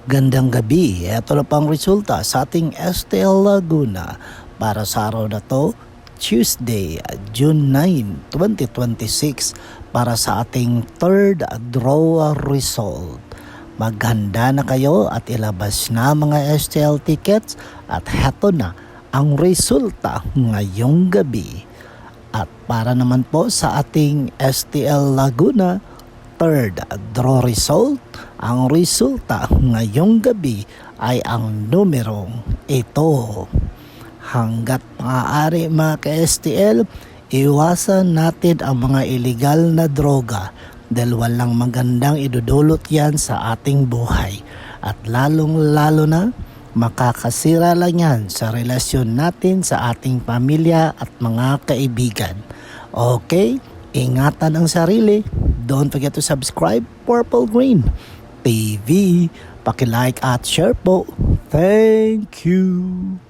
Gandang gabi, eto na pang resulta sa ating STL Laguna para sa araw na to, Tuesday, June 9, 2026 para sa ating third draw result. Maghanda na kayo at ilabas na mga STL tickets at heto na ang resulta ngayong gabi. At para naman po sa ating STL Laguna, third draw result, ang resulta ngayong gabi ay ang numerong ito. Hanggat maaari mga ka-STL, iwasan natin ang mga illegal na droga dahil walang magandang idudulot yan sa ating buhay. At lalong lalo na, makakasira lang yan sa relasyon natin sa ating pamilya at mga kaibigan. Okay? Ingatan ang sarili. Don't forget to subscribe Purple Green TV. Paki-like at share po. Thank you.